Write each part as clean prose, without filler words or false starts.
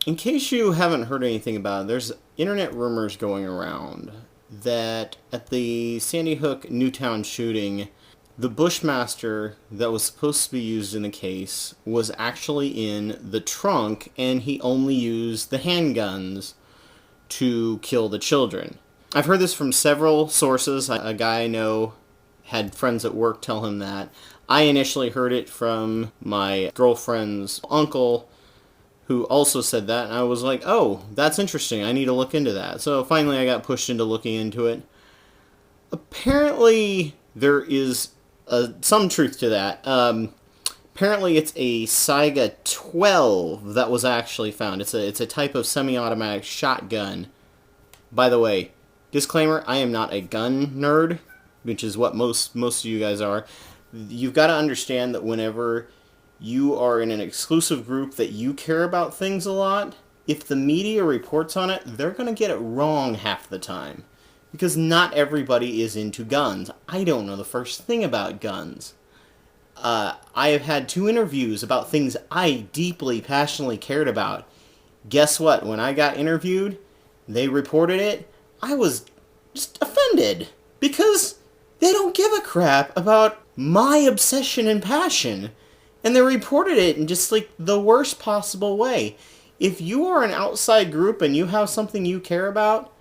In case you haven't heard anything about it, there's internet rumors going around that at the Sandy Hook Newtown shooting, the Bushmaster that was supposed to be used in the case was actually in the trunk, and he only used the handguns to kill the children. I've heard this from several sources. A guy I know had friends at work tell him that. I initially heard it from my girlfriend's uncle, who also said that, and I was like, oh, that's interesting. I need to look into that. So finally I got pushed into looking into it. Apparently there is some truth to that. Apparently it's a Saiga 12 that was actually found. It's a type of semi-automatic shotgun. By the way, disclaimer, I am not a gun nerd, which is what most of you guys are. You've got to understand that whenever you are in an exclusive group that you care about things a lot, if the media reports on it, they're going to get it wrong half the time. Because not everybody is into guns. I don't know the first thing about guns. I have had 2 interviews about things I deeply, passionately cared about. Guess what? When I got interviewed, they reported it, I was just offended. Because they don't give a crap about my obsession and passion. And they reported it in just like the worst possible way. If you are an outside group and you have something you care about,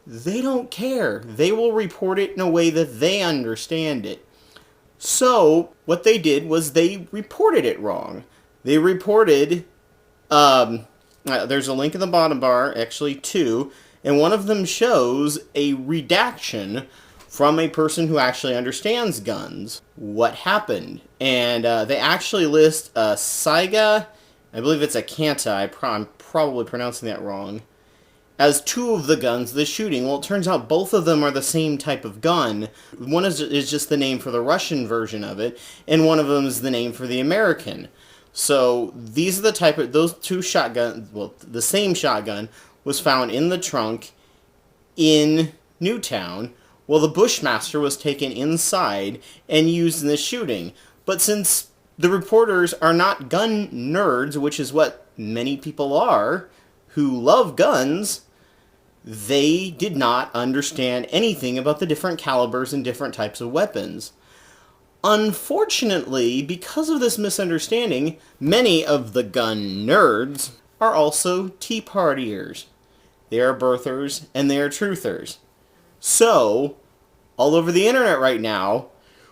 they don't care. They will report it in a way that they understand it. So, what they did was they reported it wrong. They reported, there's a link in the bottom bar, actually 2, and one of them shows a redaction from a person who actually understands guns, what happened. And they actually list a Saiga, I believe it's a Kanta, I'm probably pronouncing that wrong, as 2 of the guns of the shooting. Well, it turns out both of them are the same type of gun. One is just the name for the Russian version of it, and one of them is the name for the American. So these are the type of, those 2 shotguns, well, the same shotgun was found in the trunk in Newtown. Well, the Bushmaster was taken inside and used in the shooting. But since the reporters are not gun nerds, which is what many people are who love guns, they did not understand anything about the different calibers and different types of weapons. Unfortunately, because of this misunderstanding, many of the gun nerds are also Tea Partiers. They are birthers and they are truthers. So, all over the internet right now,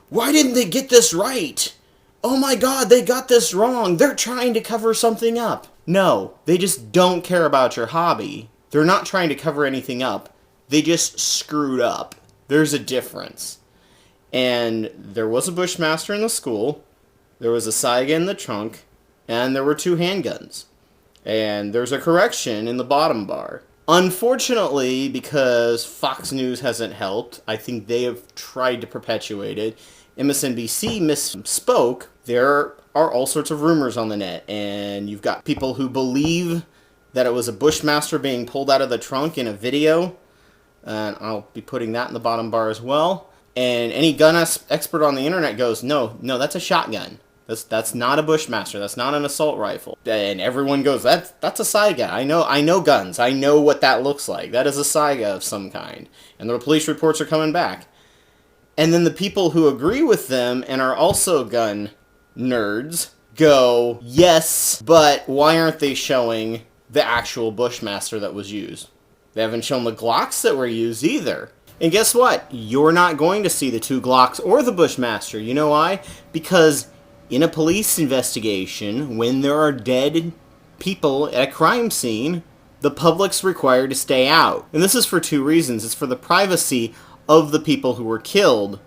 why didn't they get this right? Oh my god, they got this wrong. They're trying to cover something up. No, they just don't care about your hobby. They're not trying to cover anything up. They just screwed up. There's a difference. And there was a Bushmaster in the school, there was a Saiga in the trunk, and there were 2 handguns. And there's a correction in the bottom bar. Unfortunately, because Fox News hasn't helped, I think they have tried to perpetuate it, MSNBC misspoke. There are all sorts of rumors on the net, and you've got people who believe that it was a Bushmaster being pulled out of the trunk in a video, and I'll be putting that in the bottom bar as well. And any gun expert on the internet goes, no, that's a shotgun. That's not a Bushmaster. That's not an assault rifle. And everyone goes, that's a Saiga. I know guns. I know what that looks like. That is a Saiga of some kind. And the police reports are coming back. And then the people who agree with them and are also gun nerds go, yes, but why aren't they showing the actual Bushmaster that was used? They haven't shown the Glocks that were used either. And guess what? You're not going to see the 2 Glocks or the Bushmaster. You know why? Because in a police investigation, when there are dead people at a crime scene, the public's required to stay out. And this is for 2 reasons. It's for the privacy of the people who were killed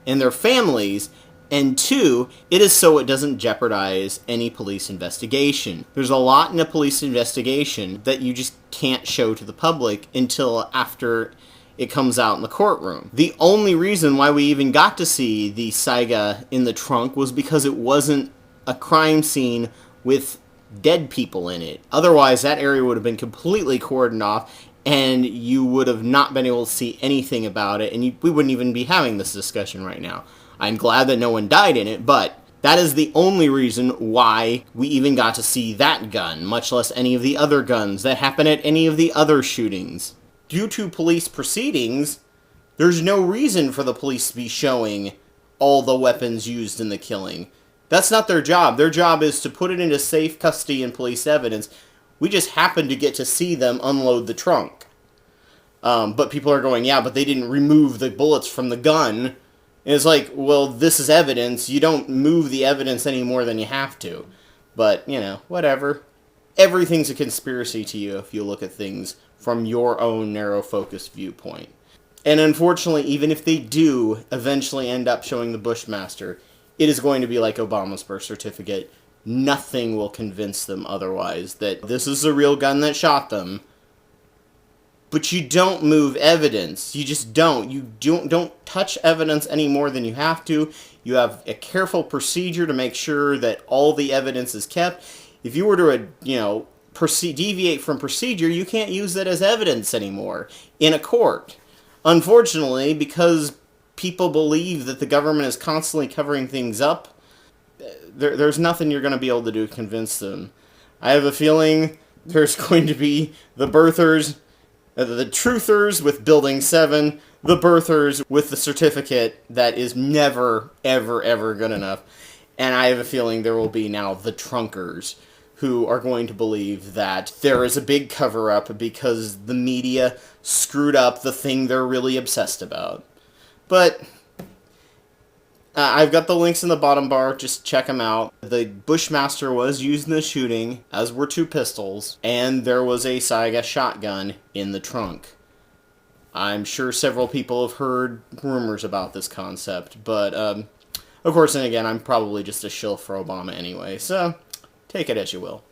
and their families, and 2, it is so it doesn't jeopardize any police investigation. There's a lot in a police investigation that you just can't show to the public until after it comes out in the courtroom. The only reason why we even got to see the Saiga in the trunk was because it wasn't a crime scene with dead people in it. Otherwise, that area would have been completely cordoned off, and you would have not been able to see anything about it, and we wouldn't even be having this discussion right now. I'm glad that no one died in it, but That is the only reason why we even got to see that gun, much less any of the other guns that happen at any of the other shootings. Due to police proceedings, there's no reason for the police to be showing all the weapons used in the killing. That's not their job. Their job is to put it into safe custody and police evidence. We just happen to get to see them unload the trunk. But people are going, yeah, but they didn't remove the bullets from the gun. And it's like, well, this is evidence. You don't move the evidence any more than you have to. But, you know, whatever. Everything's a conspiracy to you if you look at things from your own narrow-focused viewpoint. And unfortunately, even if they do eventually end up showing the Bushmaster, it is going to be like Obama's birth certificate. Nothing will convince them otherwise that this is the real gun that shot them. But you don't move evidence. You just don't. You don't touch evidence any more than you have to. You have a careful procedure to make sure that all the evidence is kept. If you were to, deviate from procedure, you can't use that as evidence anymore in a court. Unfortunately, because people believe that the government is constantly covering things up, there's nothing you're going to be able to do to convince them. I have a feeling there's going to be the birthers, the truthers with Building 7, the birthers with the certificate that is never, ever, ever good enough. And I have a feeling there will be now the trunkers who are going to believe that there is a big cover-up because the media screwed up the thing they're really obsessed about. But I've got the links in the bottom bar, just check them out. The Bushmaster was used in the shooting, as were 2 pistols, and there was a Saiga shotgun in the trunk. I'm sure several people have heard rumors about this concept, but, of course, and again, I'm probably just a shill for Obama anyway, so take it as you will.